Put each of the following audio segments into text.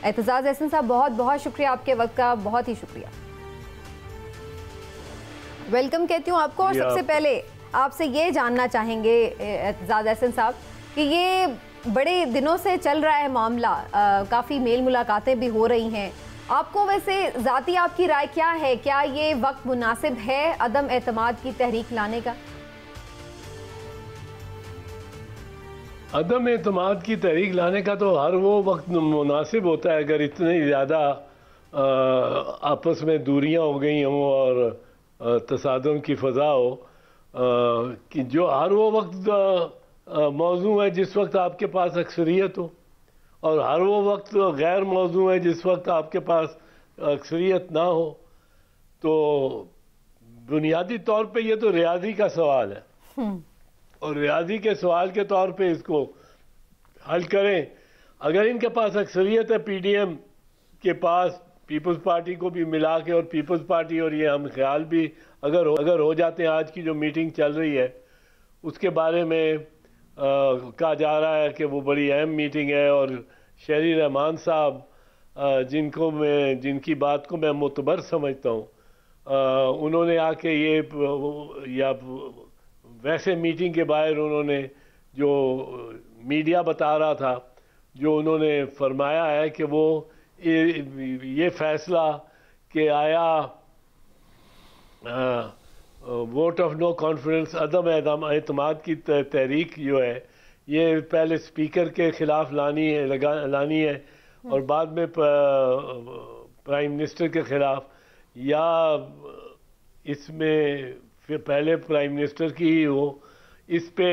एतजाज़ एहसन साहब, बहुत बहुत शुक्रिया आपके वक्त का, बहुत ही शुक्रिया। वेलकम कहती हूँ आपको। और सबसे पहले आपसे ये जानना चाहेंगे एतजाज़ एहसन साहब कि ये बड़े दिनों से चल रहा है मामला, काफ़ी मेल मुलाकातें भी हो रही हैं, आपको वैसे ज़ाती आपकी राय क्या है? क्या ये वक्त मुनासिब है अदम एतमाद की तहरीक लाने का? अदम एतमाद की तहरीक लाने का तो हर वो वक्त मुनासिब होता है अगर इतनी ज़्यादा आपस में दूरियां हो गई हों और तसादुम की फ़ज़ा हो, कि जो हर वो वक्त मौजू है जिस वक्त आपके पास अक्सरियत हो, और हर वो वक्त गैर मौजू है जिस वक्त आपके पास अक्सरियत ना हो। तो बुनियादी तौर पे ये तो रियाजी का सवाल है और रियाजी के सवाल के तौर पे इसको हल करें। अगर इनके पास अक्सरियत है पीडीएम के पास, पीपल्स पार्टी को भी मिला के, और पीपल्स पार्टी और ये हम ख्याल भी अगर हो जाते हैं, आज की जो मीटिंग चल रही है उसके बारे में कहा जा रहा है कि वो बड़ी अहम मीटिंग है और शहरी रहमान साहब जिनकी बात को मैं मुतबर समझता हूँ, उन्होंने आके ये या वैसे मीटिंग के बाहर उन्होंने जो मीडिया बता रहा था, जो उन्होंने फरमाया है कि वो ये फैसला कि आया वोट ऑफ नो कॉन्फिडेंस अदम एतमाद की तहरीक जो है ये पहले स्पीकर के खिलाफ लानी है और बाद में प्राइम मिनिस्टर के खिलाफ, या इसमें फिर पहले प्राइम मिनिस्टर की ही हो। इस पे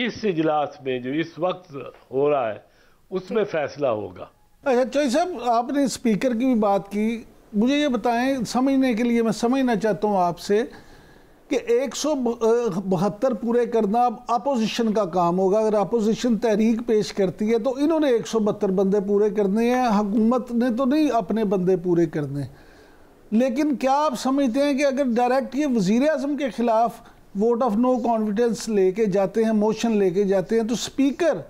इस इजलास में जो इस वक्त हो रहा है उसमें फैसला होगा। अच्छा चौधरी साहब, आपने स्पीकर की भी बात की, मुझे ये बताएं समझने के लिए, मैं समझना चाहता हूँ आपसे कि 172 पूरे करना अब अपोजिशन का काम होगा। अगर अपोजिशन तहरीक पेश करती है तो इन्होंने 172 बंदे पूरे करने हैं, हुकूमत ने तो नहीं अपने बंदे पूरे करने। लेकिन क्या आप समझते हैं कि अगर डायरेक्ट ये वज़ीर आज़म के खिलाफ वोट ऑफ नो कॉन्फिडेंस लेके जाते हैं, मोशन लेके जाते हैं, तो स्पीकर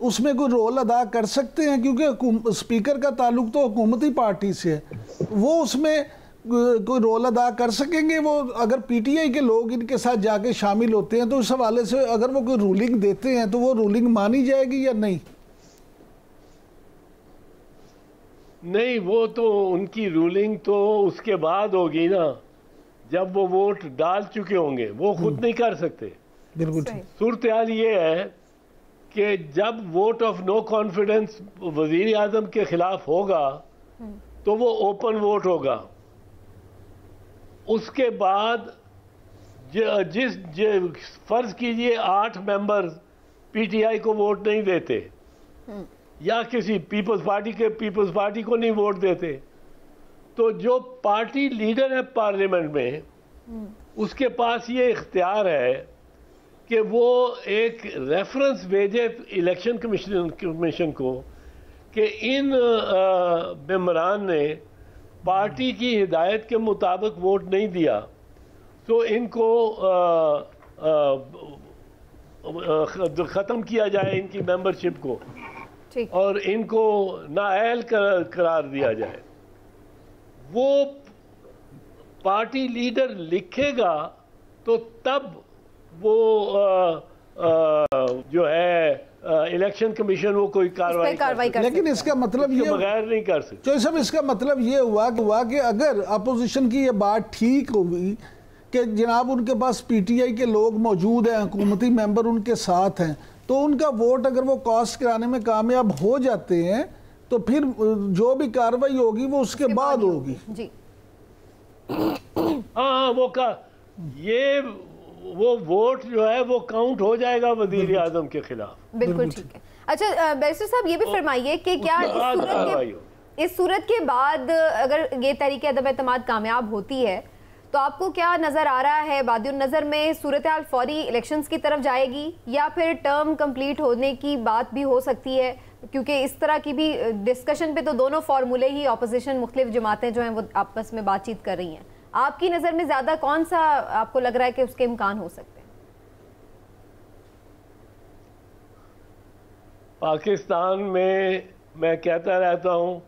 उसमें कोई रोल अदा कर सकते हैं? क्योंकि स्पीकर का ताल्लुक तो हुकूमती पार्टी से है, वो उसमें कोई रोल अदा कर सकेंगे? वो अगर पीटीआई के लोग इनके साथ जाके शामिल होते हैं तो इस हवाले से अगर वो कोई रूलिंग देते हैं तो वो रूलिंग मानी जाएगी या नहीं? नहीं, वो तो उनकी रूलिंग तो उसके बाद होगी ना, जब वो वोट डाल चुके होंगे, वो खुद नहीं कर सकते। बिल्कुल। सूरत हाल ये है कि जब वोट ऑफ नो कॉन्फिडेंस वजीर आजम के खिलाफ होगा तो वो ओपन वोट होगा। उसके बाद फर्ज कीजिए 8 मेंबर पीटीआई को वोट नहीं देते या किसी पीपल्स पार्टी को नहीं वोट देते, तो जो पार्टी लीडर है पार्लियामेंट में उसके पास ये इख्तियार है कि वो एक रेफरेंस भेजे इलेक्शन कमीशन को कि इन मेंबरान ने पार्टी की हिदायत के मुताबिक वोट नहीं दिया, तो इनको ख़त्म किया जाए इनकी मेंबरशिप को और इनको नाअहल करार दिया जाए। वो पार्टी लीडर लिखेगा तो तब वो जो है इलेक्शन कमीशन वो कोई कार्रवाई कर, लेकिन इसका मतलब ये बगैर नहीं कर सकते। तो सब इसका मतलब ये हुआ कि अगर अपोजिशन की ये बात ठीक हुई कि जनाब उनके पास पीटीआई के लोग मौजूद हैं, हुकूमती मेंबर उनके साथ हैं, तो उनका वोट अगर वो कास्ट कराने में कामयाब हो जाते हैं तो फिर जो भी कार्रवाई होगी वो उसके बाद होगी। जी हाँ, वो वोट जो है वो काउंट हो जाएगा वजीर आजम के खिलाफ। बिल्कुल ठीक है। अच्छा बैरिस्टर साहब, ये भी फरमाइए कि क्या इस सूरत के बाद अगर ये तहरीक अदम एतमाद कामयाब होती है तो आपको क्या नज़र आ रहा है, बादियुन नज़र में सूरत हाल फौरी इलेक्शंस की तरफ जाएगी या फिर टर्म कंप्लीट होने की बात भी हो सकती है? क्योंकि इस तरह की भी डिस्कशन पे तो दोनों फार्मूले ही ऑपोजिशन मुख्तलिफ जमातें जो हैं वो आपस में बातचीत कर रही हैं। आपकी नज़र में ज़्यादा कौन सा आपको लग रहा है कि उसके इम्कान हो सकते हैं? पाकिस्तान में मैं कहता रहता हूँ,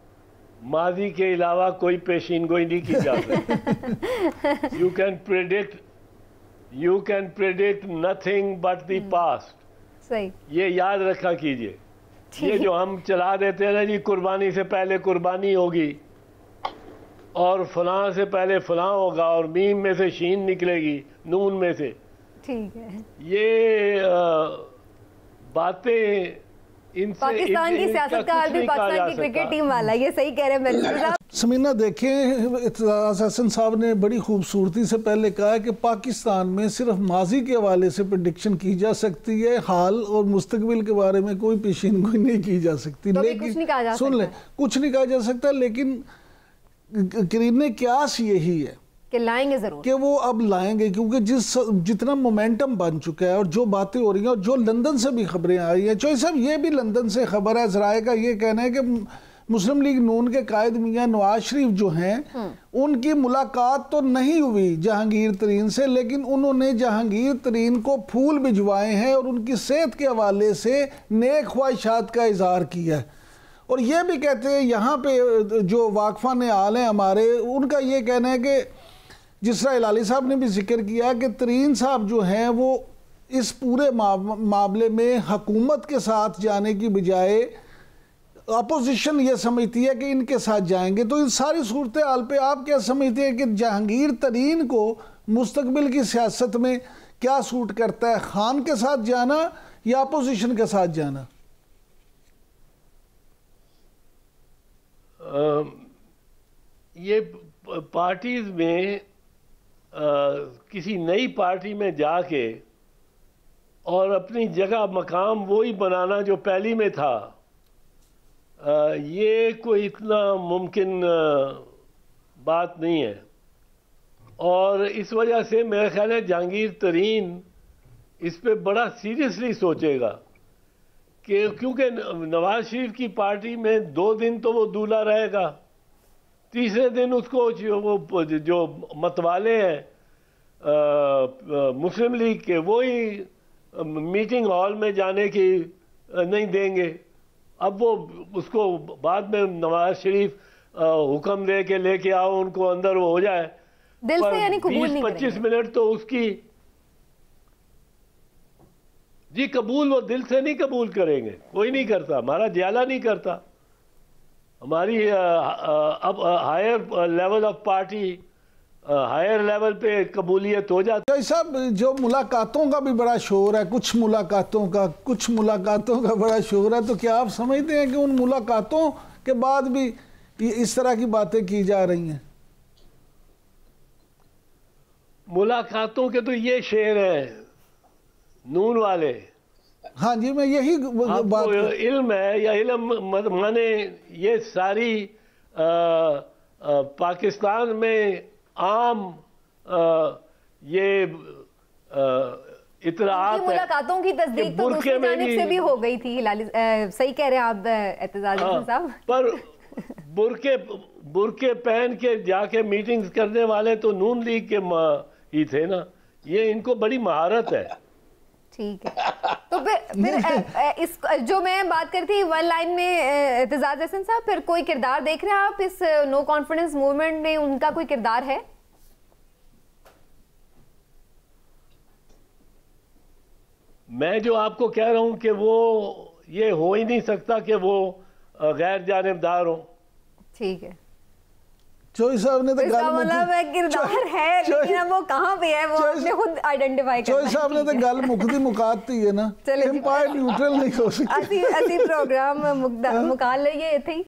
माजी के अलावा कोई पेशीनगोई नहीं की जा सकती। You can predict nothing but the past. सही, ये याद रखा कीजिए। ये जो हम चला देते हैं ना जी, कुर्बानी से पहले कुर्बानी होगी और फलां से पहले फलां होगा और मीम में से शीन निकलेगी, नून में से, ठीक है, ये बातें इनसे पाकिस्तान की सियासत का हाल भी पाकिस्तान की क्रिकेट टीम वाला, ये सही कह रहे हैं बैरिस्टर साहब। समीना देखें, इत्तेज़ाज़ हसन साहब ने बड़ी खूबसूरती से पहले कहा है कि पाकिस्तान में सिर्फ माजी के हवाले से प्रेडिक्शन की जा सकती है, हाल और मुस्तकबिल के बारे में कोई पेशीनगोई नहीं की जा सकती। तो लेकिन कुछ नहीं कहा जा सुन ले, कुछ नहीं कहा जा सकता, लेकिन करीने क्यास यही है कि लाएंगे जरूर, कि वो अब लाएंगे, क्योंकि जितना मोमेंटम बन चुका है और जो बातें हो रही हैं और जो लंदन से भी खबरें आ रही हैं। चौधरी साहब, ये भी लंदन से खबर है, ज़राए का ये कहना है कि मुस्लिम लीग नून के कायद मियां नवाज शरीफ जो हैं, उनकी मुलाकात तो नहीं हुई जहांगीर तरीन से, लेकिन उन्होंने जहांगीर तरीन को फूल भिजवाए हैं और उनकी सेहत के हवाले से नेक ख्वाहिशात का इजहार किया है। और ये भी कहते हैं, यहाँ पे जो वाकफा ने आल हैं हमारे, उनका ये कहना है कि जिस तरह हिलाली साहब ने भी जिक्र किया कि तरीन साहब जो हैं वो इस पूरे मामले में हुकूमत के साथ जाने की बजाय अपोजिशन ये समझती है कि इनके साथ जाएंगे। तो इस सारी सूरत हाल पे आप क्या समझते हैं कि जहांगीर तरीन को मुस्तकबिल की सियासत में क्या सूट करता है, खान के साथ जाना या अपोजिशन के साथ जाना? ये पार्टीज में किसी नई पार्टी में जाके और अपनी जगह मकाम वही बनाना जो पहली में था, ये कोई इतना मुमकिन बात नहीं है। और इस वजह से मेरा ख्याल है जहांगीर तरीन इस पे बड़ा सीरियसली सोचेगा कि क्योंकि नवाज शरीफ की पार्टी में 2 दिन तो वो दूल्हा रहेगा, तीसरे दिन उसको जो मतवाले हैं मुस्लिम लीग के, वही मीटिंग हॉल में जाने की नहीं देंगे। अब वो उसको बाद में नवाज शरीफ हुक्म दे के लेके आओ उनको अंदर, वो हो जाए दिल से, यानी कबूल नहीं 20-25 मिनट तो उसकी जी कबूल, वो दिल से नहीं कबूल करेंगे, कोई नहीं करता, हमारा जियाला नहीं करता। हमारी अब higher level of party, higher level पे कबूलियत हो जाती है। साहब, जो मुलाकातों का भी बड़ा शोर है, कुछ मुलाकातों का बड़ा शोर है, तो क्या आप समझते हैं कि उन मुलाकातों के बाद भी इस तरह की बातें की जा रही हैं? मुलाकातों के तो ये शेर है नून वाले। हाँ जी, मैं यही बात, इल्म है या इल्म माने ये सारी पाकिस्तान में आम ये इतरात मुलाकातों की तस्दीक तो दूसरी जानिब से भी हो गई थी। सही कह रहे हैं आप एतजाज साहब। पर बुरके पहन के जाके मीटिंग्स करने वाले तो नून लीग के ही थे ना, ये इनको बड़ी महारत है। ठीक है, तो फिर इस जो मैं बात करती थी वन लाइन में, एतजाज हसन साहब, फिर कोई किरदार देख रहे हैं आप इस नो कॉन्फिडेंस मूवमेंट में? उनका कोई किरदार है? मैं जो आपको कह रहा हूं कि वो ये हो ही नहीं सकता कि वो गैर जानिबदार हो। ठीक है, चौधरी साहब ने तो मतलब किरदार है, लेकिन वो कहाँ पे है वो आपने खुद आइडेंटिफाई करना है। चौधरी साहब ने तो गल मुकदी मुकाती है ना, एम्पायर न्यूट्रल नहीं हो सकती। ਅਸੀਂ ਪ੍ਰੋਗਰਾਮ ਮੁਕਾ ਲਈਏ ਇੱਥੇ ਹੀ।